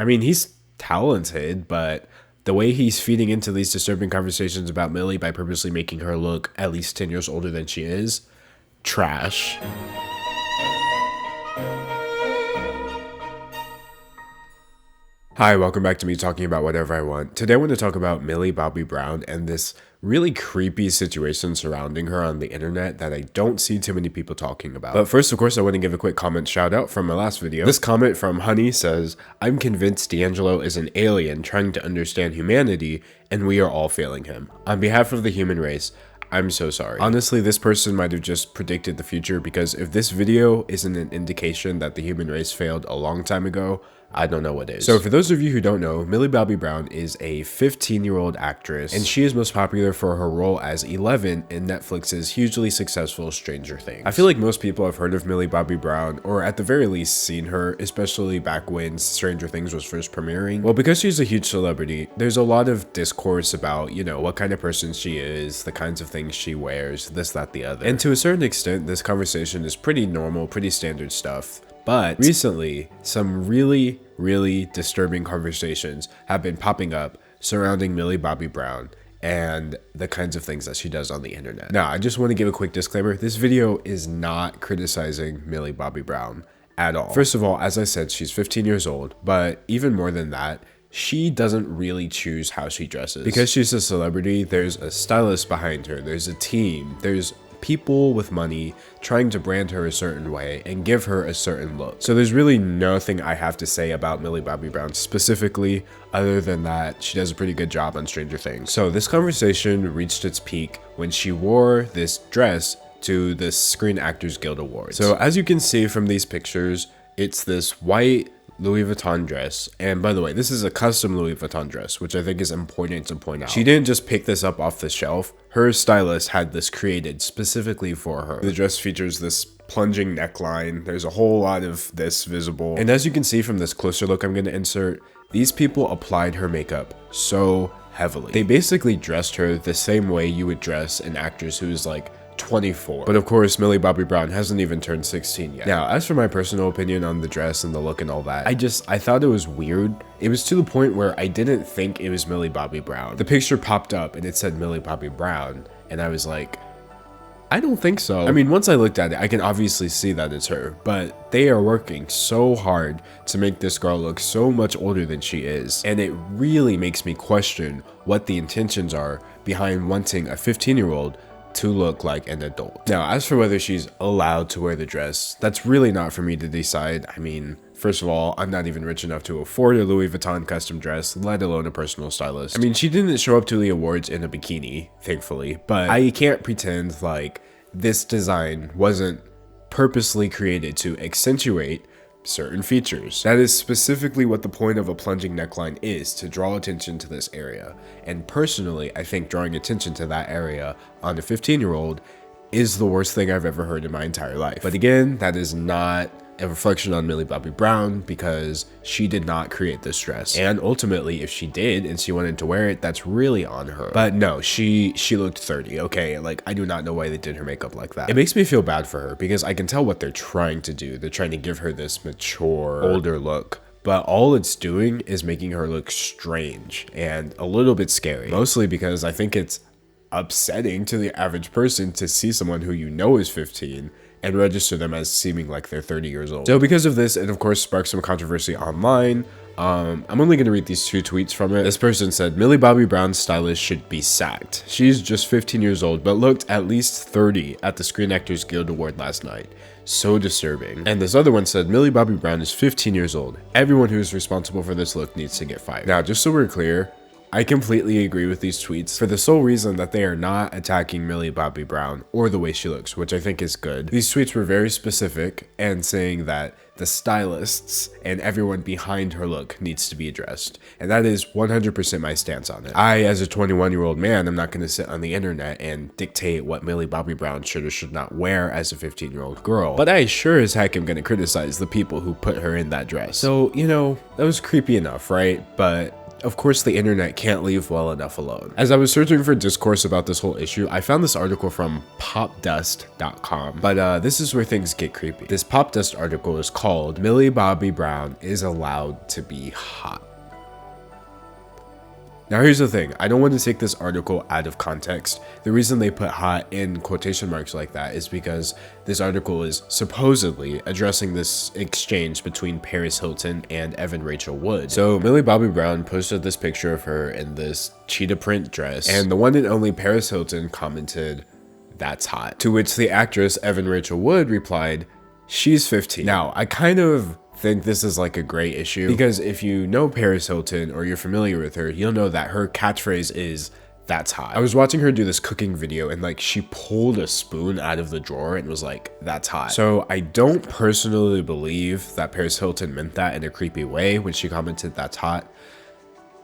I mean, he's talented, but the way he's feeding into these disturbing conversations about Millie by purposely making her look at least 10 years older than she is, trash. Hi, welcome back to me talking about whatever I want. Today I want to talk about Millie Bobby Brown and this really creepy situation surrounding her on the internet that I don't see too many people talking about. But first, of course, I want to give a quick comment shout out from my last video. This comment from Honey says, "I'm convinced D'Angelo is an alien trying to understand humanity and we are all failing him. On behalf of the human race, I'm so sorry." Honestly, this person might have just predicted the future, because if this video isn't an indication that the human race failed a long time ago, I don't know what is. So for those of you who don't know, Millie Bobby Brown is a 15-year-old actress, and she is most popular for her role as 11 in Netflix's hugely successful Stranger Things. I feel like most people have heard of Millie Bobby Brown, or at the very least seen her, especially back when Stranger Things was first premiering. Well, because she's a huge celebrity, there's a lot of discourse about, you know, what kind of person she is, the kinds of things she wears, this, that, the other. And to a certain extent, this conversation is pretty normal, pretty standard stuff. But recently, some really disturbing conversations have been popping up surrounding Millie Bobby Brown and the kinds of things that she does on the internet. Now, I just want to give a quick disclaimer. This video is not criticizing Millie Bobby Brown at all. First of all, as I said, she's 15 years old, but even more than that, she doesn't really choose how she dresses. Because she's a celebrity, there's a stylist behind her, there's a team, there's people with money trying to brand her a certain way and give her a certain look. So there's really nothing I have to say about Millie Bobby Brown specifically, other than that she does a pretty good job on Stranger Things. So this conversation reached its peak when she wore this dress to the Screen Actors Guild Awards. So as you can see from these pictures, it's this white Louis Vuitton dress. And by the way, this is a custom Louis Vuitton dress, which I think is important to point out. She didn't just pick this up off the shelf. Her stylist had this created specifically for her. The dress features this plunging neckline. There's a whole lot of this visible. And as you can see from this closer look I'm going to insert, these people applied her makeup so heavily. They basically dressed her the same way you would dress an actress who's like 24. But of course, Millie Bobby Brown hasn't even turned 16 yet. Now, as for my personal opinion on the dress and the look and all that, I thought it was weird. It was to the point where I didn't think it was Millie Bobby Brown. The picture popped up and it said Millie Bobby Brown, and I was like, I don't think so. I mean, once I looked at it, I can obviously see that it's her, but they are working so hard to make this girl look so much older than she is. And it really makes me question what the intentions are behind wanting a 15-year-old to look like an adult. Now, as for whether she's allowed to wear the dress, that's really not for me to decide. I mean, first of all, I'm not even rich enough to afford a Louis Vuitton custom dress, let alone a personal stylist. I mean, she didn't show up to the awards in a bikini, thankfully, but I can't pretend like this design wasn't purposely created to accentuate certain features. That is specifically what the point of a plunging neckline is, to draw attention to this area. And personally, I think drawing attention to that area on a 15-year-old is the worst thing I've ever heard in my entire life. But again, that is not a reflection on Millie Bobby Brown, because she did not create this dress. And ultimately, if she did and she wanted to wear it, that's really on her. But no, she looked 30, okay? Like, I do not know why they did her makeup like that. It makes me feel bad for her, because I can tell what they're trying to do. They're trying to give her this mature, older look. But all it's doing is making her look strange and a little bit scary. Mostly because I think it's upsetting to the average person to see someone who you know is 15 and register them as seeming like they're 30 years old. So because of this, it of course sparked some controversy online. I'm only going to read these two tweets from it. This person said, "Millie Bobby Brown's stylist should be sacked. She's just 15 years old, but looked at least 30 at the Screen Actors Guild Award last night. So disturbing." And this other one said, "Millie Bobby Brown is 15 years old. Everyone who is responsible for this look needs to get fired." Now, just so we're clear, I completely agree with these tweets for the sole reason that they are not attacking Millie Bobby Brown or the way she looks, which I think is good. These tweets were very specific and saying that the stylists and everyone behind her look needs to be addressed. And that is 100% my stance on it. I, as a 21-year-old man, I'm not going to sit on the internet and dictate what Millie Bobby Brown should or should not wear as a 15-year-old girl. But I sure as heck am going to criticize the people who put her in that dress. So, you know, that was creepy enough, right? But of course the internet can't leave well enough alone. As I was searching for discourse about this whole issue, I found this article from popdust.com, but this is where things get creepy. This Popdust article is called "Millie Bobby Brown is Allowed to Be Hot." Now here's the thing, I don't want to take this article out of context. The reason they put hot in quotation marks like that is because this article is supposedly addressing this exchange between Paris Hilton and Evan Rachel Wood. So Millie Bobby Brown posted this picture of her in this cheetah print dress, and the one and only Paris Hilton commented, "That's hot." To which the actress Evan Rachel Wood replied, "She's 15. Now, I kind of think this is like a gray issue, because if you know Paris Hilton or you're familiar with her, you'll know that her catchphrase is "that's hot." I was watching her do this cooking video and like she pulled a spoon out of the drawer and was like, "That's hot." So I don't personally believe that Paris Hilton meant that in a creepy way when she commented "that's hot."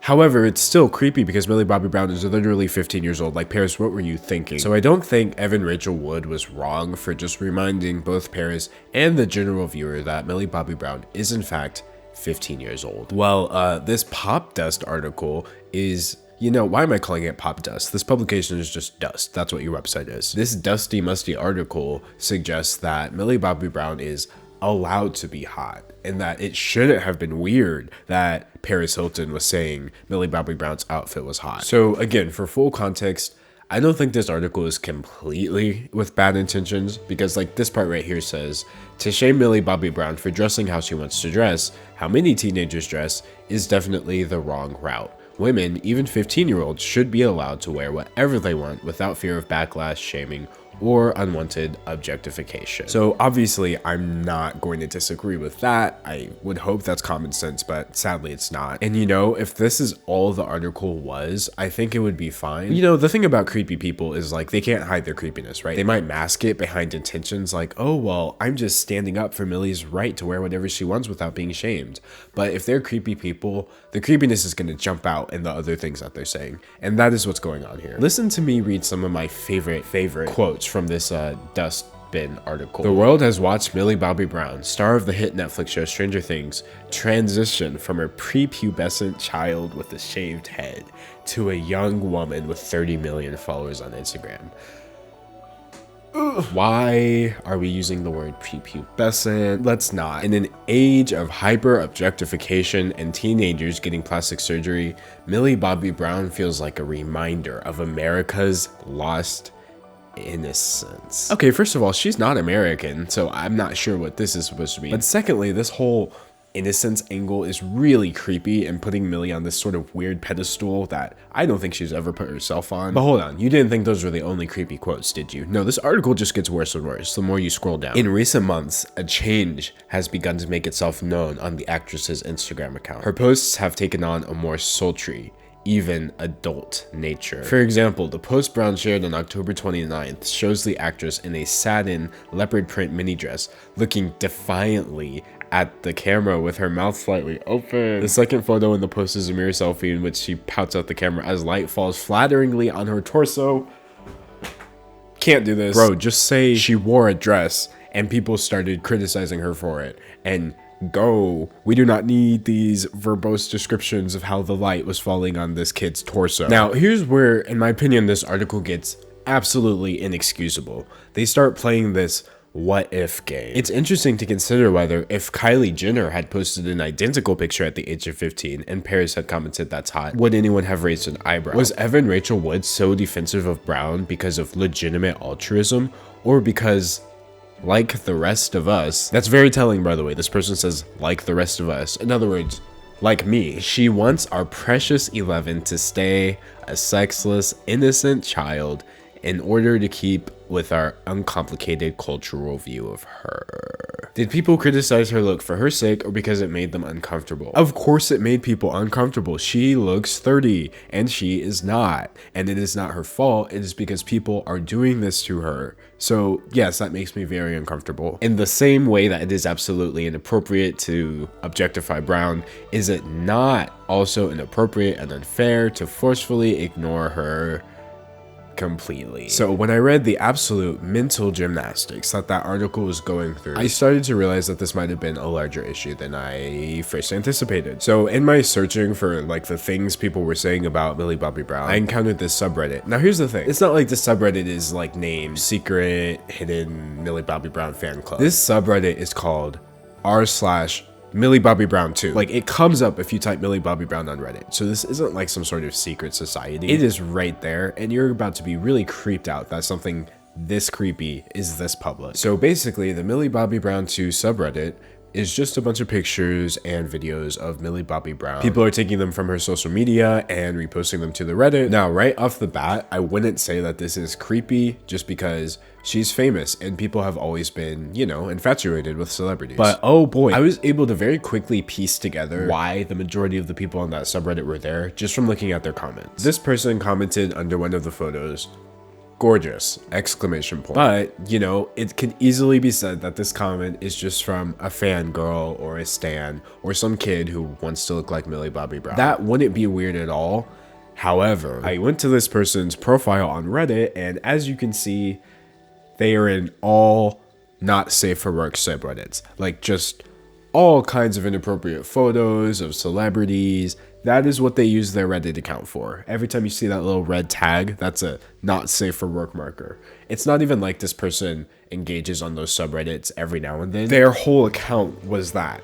However, it's still creepy because Millie Bobby Brown is literally 15 years old. Like, Paris, what were you thinking? So I don't think Evan Rachel Wood was wrong for just reminding both Paris and the general viewer that Millie Bobby Brown is in fact 15 years old. Well, this Popdust article is, you know, why am I calling it Popdust? This publication is just dust. That's what your website is. This dusty, musty article suggests that Millie Bobby Brown is allowed to be hot, and that it shouldn't have been weird that Paris Hilton was saying Millie Bobby Brown's outfit was hot. So again, for full context, I don't think this article is completely with bad intentions, because like this part right here says, "To shame Millie Bobby Brown for dressing how she wants to dress, how many teenagers dress, is definitely the wrong route. Women, even 15-year-olds, should be allowed to wear whatever they want without fear of backlash, shaming, or unwanted objectification." So obviously I'm not going to disagree with that. I would hope that's common sense, but sadly it's not. And you know, if this is all the article was, I think it would be fine. You know, the thing about creepy people is like they can't hide their creepiness, right? They might mask it behind intentions like, "Oh, well, I'm just standing up for Millie's right to wear whatever she wants without being shamed." But if they're creepy people, the creepiness is going to jump out in the other things that they're saying. And that is what's going on here. Listen to me read some of my favorite quotes from this dustbin article. "The world has watched Millie Bobby Brown, star of the hit Netflix show Stranger Things, transition from a prepubescent child with a shaved head to a young woman with 30 million followers on Instagram." Why are we using the word prepubescent? Let's not. In an age of hyper objectification and teenagers getting plastic surgery, Millie Bobby Brown feels like a reminder of America's lost innocence. Okay, first of all, she's not American, so I'm not sure what this is supposed to mean. But secondly, this whole innocence angle is really creepy and putting Millie on this sort of weird pedestal that I don't think she's ever put herself on. But hold on, you didn't think those were the only creepy quotes, did you? No, this article just gets worse and worse the more you scroll down. "In recent months, a change has begun to make itself known on the actress's Instagram account. Her posts have taken on a more sultry, even adult nature. For example, the post Brown shared on October 29th shows the actress in a satin leopard print mini dress looking defiantly at the camera with her mouth slightly open. The second photo in the post is a mirror selfie in which she pouts at the camera as light falls flatteringly on her torso." Can't do this. Bro, just say she wore a dress and people started criticizing her for it, and go. We do not need these verbose descriptions of how the light was falling on this kid's torso. Now, here's where, in my opinion, this article gets absolutely inexcusable. They start playing this what if game. It's interesting to consider whether if Kylie Jenner had posted an identical picture at the age of 15 and Paris had commented "that's hot," would anyone have raised an eyebrow? Was Evan Rachel Wood so defensive of Brown because of legitimate altruism, or because, like the rest of us — that's very telling, by the way, this person says "like the rest of us," in other words, like me — she wants our precious 11 to stay a sexless, innocent child in order to keep with our uncomplicated cultural view of her. Did people criticize her look for her sake or because it made them uncomfortable? Of course it made people uncomfortable. She looks 30 and she is not. And it is not her fault. It is because people are doing this to her. So yes, that makes me very uncomfortable. In the same way that it is absolutely inappropriate to objectify Brown, is it not also inappropriate and unfair to forcefully ignore her completely. So when I read the absolute mental gymnastics that article was going through, I started to realize that this might have been a larger issue than I first anticipated. So in my searching for like the things people were saying about Millie Bobby Brown, I encountered this subreddit. Now here's the thing, it's not like this subreddit is like named Secret Hidden Millie Bobby Brown Fan Club. This subreddit is called r/Millie Bobby Brown 2. Like, it comes up if you type Millie Bobby Brown on Reddit. So this isn't like some sort of secret society. It is right there, and you're about to be really creeped out that something this creepy is this public. So basically, the Millie Bobby Brown 2 subreddit is just a bunch of pictures and videos of Millie Bobby Brown. People are taking them from her social media and reposting them to the Reddit. Now, right off the bat, I wouldn't say that this is creepy just because she's famous and people have always been, you know, infatuated with celebrities. But oh boy, I was able to very quickly piece together why the majority of the people on that subreddit were there just from looking at their comments. This person commented under one of the photos, "Gorgeous!" exclamation point. But, you know, it could easily be said that this comment is just from a fangirl or a stan or some kid who wants to look like Millie Bobby Brown. That wouldn't be weird at all. However, I went to this person's profile on Reddit, and as you can see, they are in all not safe for work subreddits. Like, just all kinds of inappropriate photos of celebrities. That is what they use their Reddit account for. Every time you see that little red tag, that's a not safe for work marker. It's not even like this person engages on those subreddits every now and then. Their whole account was that.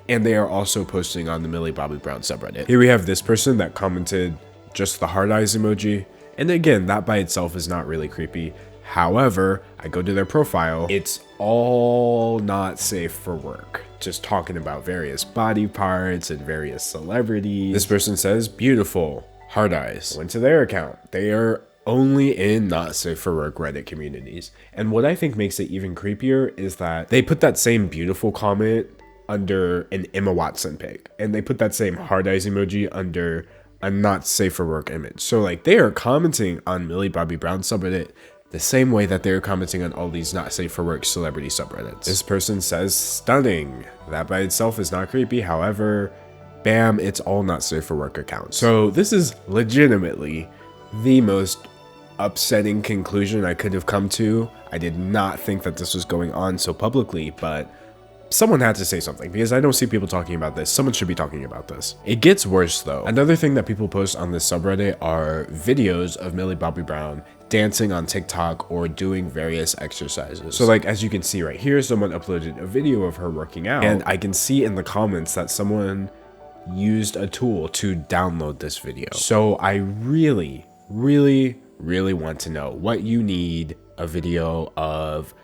And they are also posting on the Millie Bobby Brown subreddit. Here we have this person that commented just the heart eyes emoji. And again, that by itself is not really creepy. However, I go to their profile, it's all not safe for work. Just talking about various body parts and various celebrities. This person says, "Beautiful, heart eyes." Went to their account. They are only in not safe for work Reddit communities. And what I think makes it even creepier is that they put that same beautiful comment under an Emma Watson pic. And they put that same heart eyes emoji under a not safe for work image. So like they are commenting on Millie Bobby Brown subreddit the same way that they're commenting on all these not safe for work celebrity subreddits. This person says, "Stunning." That by itself is not creepy. However, bam, it's all not safe for work accounts. So this is legitimately the most upsetting conclusion I could have come to. I did not think that this was going on so publicly, but someone had to say something because I don't see people talking about this. Someone should be talking about this. It gets worse though. Another thing that people post on this subreddit are videos of Millie Bobby Brown dancing on TikTok or doing various exercises. So like, as you can see right here, someone uploaded a video of her working out, and I can see in the comments that someone used a tool to download this video. So I really want to know what you need a video of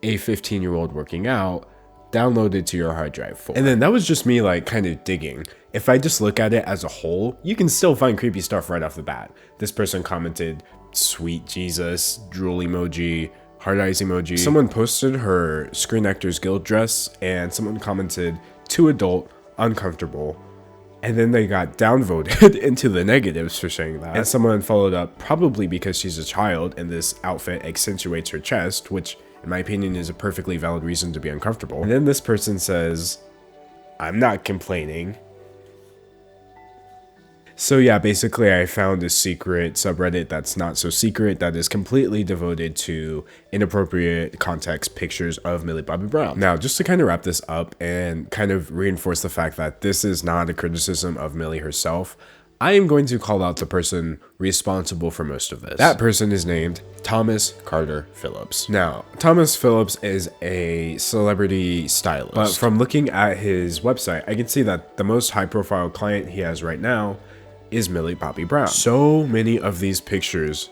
a 15-year-old working out downloaded to your hard drive for. And then that was just me like kind of digging. If I just look at it as a whole, you can still find creepy stuff right off the bat. This person commented, "Sweet Jesus," drool emoji, heart eyes emoji. Someone posted her Screen Actors Guild dress, and someone commented, "Too adult, uncomfortable." And then they got downvoted into the negatives for saying that. And someone followed up, probably because she's a child and this outfit accentuates her chest, which in my opinion is a perfectly valid reason to be uncomfortable. And then this person says, "I'm not complaining." So yeah, basically I found a secret subreddit that's not so secret that is completely devoted to inappropriate context pictures of Millie Bobby Brown. Now, just to kind of wrap this up and kind of reinforce the fact that this is not a criticism of Millie herself, I am going to call out the person responsible for most of this. That person is named Thomas Carter Phillips. Now, Thomas Phillips is a celebrity stylist, but from looking at his website, I can see that the most high-profile client he has right now is Millie Bobby Brown. So many of these pictures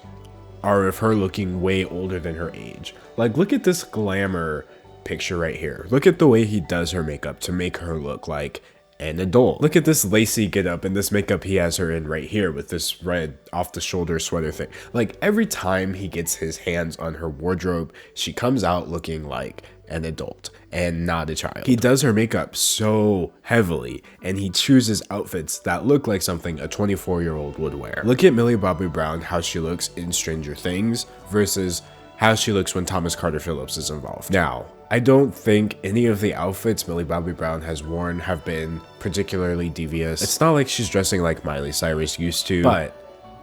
are of her looking way older than her age. Like, look at this glamour picture right here. Look at the way he does her makeup to make her look like an adult. Look at this lacy getup and this makeup he has her in right here with this red off-the-shoulder sweater thing. Like, every time he gets his hands on her wardrobe, she comes out looking like an adult and not a child. He does her makeup so heavily, and he chooses outfits that look like something a 24-year-old would wear. Look at Millie Bobby Brown, how she looks in Stranger Things versus how she looks when Thomas Carter Phillips is involved. Now, I don't think any of the outfits Millie Bobby Brown has worn have been particularly devious. It's not like she's dressing like Miley Cyrus used to, but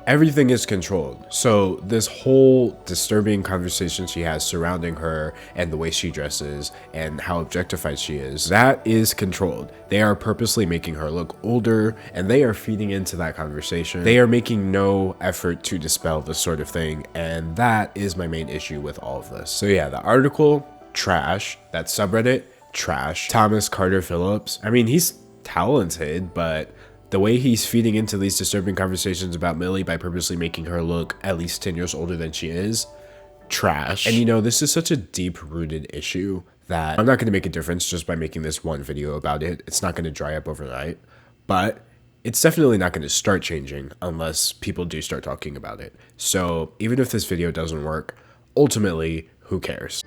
everything is controlled. So this whole disturbing conversation she has surrounding her and the way she dresses and how objectified she is, that is controlled. They are purposely making her look older, and they are feeding into that conversation. They are making no effort to dispel this sort of thing, and that is my main issue with all of this. So yeah, the article, trash. That subreddit, trash. Thomas Carter Phillips, I mean, he's talented, but the way he's feeding into these disturbing conversations about Millie by purposely making her look at least 10 years older than she is, trash. And you know, this is such a deep-rooted issue that I'm not going to make a difference just by making this one video about it. It's not going to dry up overnight, but it's definitely not going to start changing unless people do start talking about it. So even if this video doesn't work, ultimately, who cares?